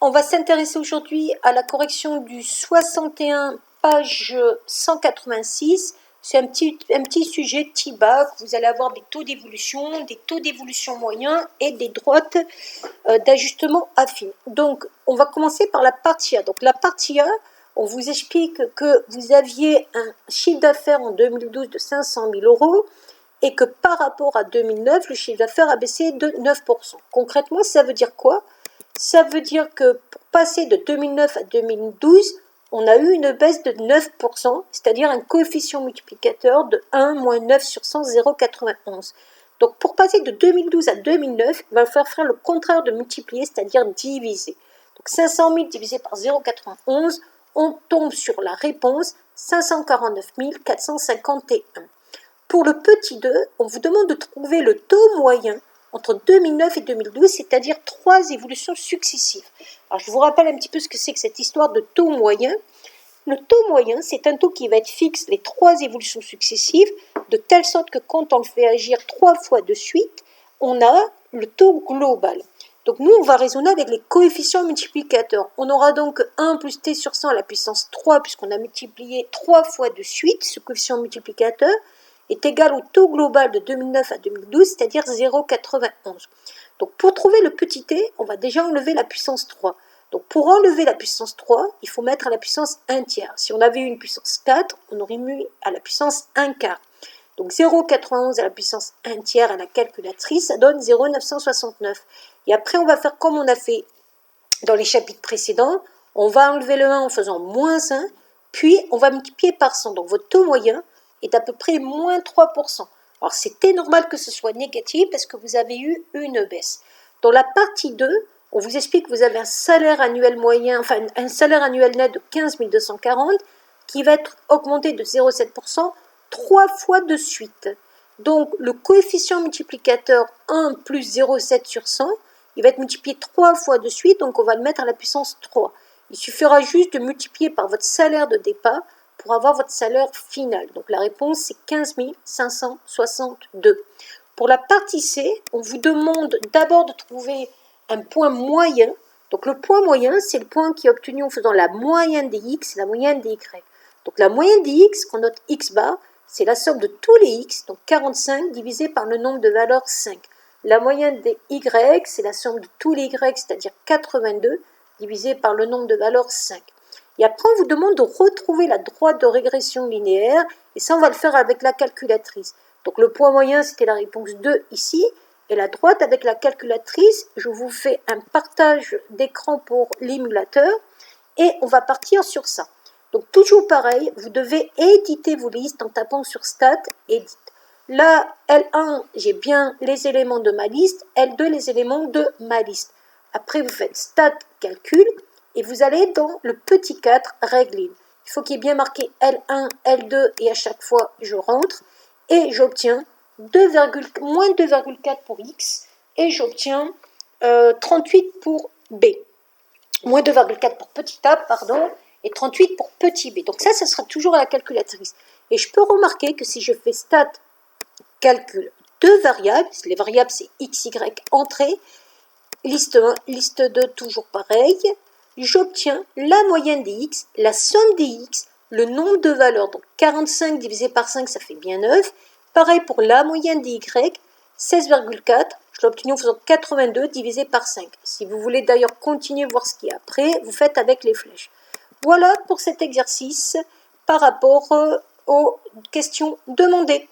On va s'intéresser aujourd'hui à la correction du 61, page 186. C'est un petit sujet T-bac. Vous allez avoir des taux d'évolution moyens et des droites d'ajustement affines. Donc, on va commencer par la partie A. Donc, la partie A, on vous explique que vous aviez un chiffre d'affaires en 2012 de 500 000 euros et que par rapport à 2009, le chiffre d'affaires a baissé de 9%. Concrètement, ça veut dire quoi? Ça veut dire que pour passer de 2009 à 2012, on a eu une baisse de 9%, c'est-à-dire un coefficient multiplicateur de 1 moins 9 sur 100, 0,91. Donc pour passer de 2012 à 2009, il va falloir faire le contraire de multiplier, c'est-à-dire diviser. Donc 500 000 divisé par 0,91, on tombe sur la réponse 549 451. Pour le petit 2, on vous demande de trouver le taux moyen entre 2009 et 2012, c'est-à-dire 3 évolutions successives. Alors, je vous rappelle un petit peu ce que c'est que cette histoire de taux moyen. Le taux moyen, c'est un taux qui va être fixe les 3 évolutions successives, de telle sorte que quand on le fait agir 3 fois de suite, on a le taux global. Donc, nous, on va raisonner avec les coefficients multiplicateurs. On aura donc 1 plus t sur 100 à la puissance 3, puisqu'on a multiplié 3 fois de suite ce coefficient multiplicateur, est égal au taux global de 2009 à 2012, c'est-à-dire 0,91. Donc pour trouver le petit t, on va déjà enlever la puissance 3. Donc pour enlever la puissance 3, il faut mettre à la puissance 1 tiers. Si on avait eu une puissance 4, on aurait mis à la puissance 1 quart. Donc 0,91 à la puissance 1 tiers à la calculatrice, ça donne 0,969. Et après, on va faire comme on a fait dans les chapitres précédents. On va enlever le 1 en faisant moins 1, puis on va multiplier par 100. Donc votre taux moyen est à peu près moins 3%. Alors c'était normal que ce soit négatif parce que vous avez eu une baisse. Dans la partie 2, on vous explique que vous avez un salaire annuel moyen, enfin un salaire annuel net de 15 240 qui va être augmenté de 0,7% 3 fois de suite. Donc le coefficient multiplicateur 1 plus 0,7 sur 100, il va être multiplié 3 fois de suite, donc on va le mettre à la puissance 3. Il suffira juste de multiplier par votre salaire de départ pour avoir votre salaire final. Donc la réponse, c'est 15 562. Pour la partie C, on vous demande d'abord de trouver un point moyen. Donc le point moyen, c'est le point qui est obtenu en faisant la moyenne des x et la moyenne des y. Donc la moyenne des x, qu'on note x bar, c'est la somme de tous les x, donc 45 divisé par le nombre de valeurs 5. La moyenne des y, c'est la somme de tous les y, c'est-à-dire 82 divisé par le nombre de valeurs 5. Et après, on vous demande de retrouver la droite de régression linéaire, et ça, on va le faire avec la calculatrice. Donc, le point moyen, c'était la réponse 2 ici, et la droite avec la calculatrice, je vous fais un partage d'écran pour l'émulateur, et on va partir sur ça. Donc, toujours pareil, vous devez éditer vos listes en tapant sur Stat, Edit. Là, L1, j'ai bien les éléments de ma liste, L2, les éléments de ma liste. Après, vous faites Stat, Calcul, et vous allez dans le petit 4, règle. Il faut qu'il y ait bien marqué L1, L2 et à chaque fois je rentre et j'obtiens moins 2,4 pour X et j'obtiens 38 pour B. Moins 2,4 pour petit A, pardon, et 38 pour petit b. Donc ça sera toujours à la calculatrice. Et je peux remarquer que si je fais stat calcul deux variables, les variables c'est x, y, entrée, liste 1, liste 2, toujours pareil, j'obtiens la moyenne des x, la somme des x, le nombre de valeurs, donc 45 divisé par 5, ça fait bien 9. Pareil pour la moyenne des y, 16,4, je l'ai obtenu en faisant 82 divisé par 5. Si vous voulez d'ailleurs continuer à voir ce qu'il y a après, vous faites avec les flèches. Voilà pour cet exercice par rapport aux questions demandées.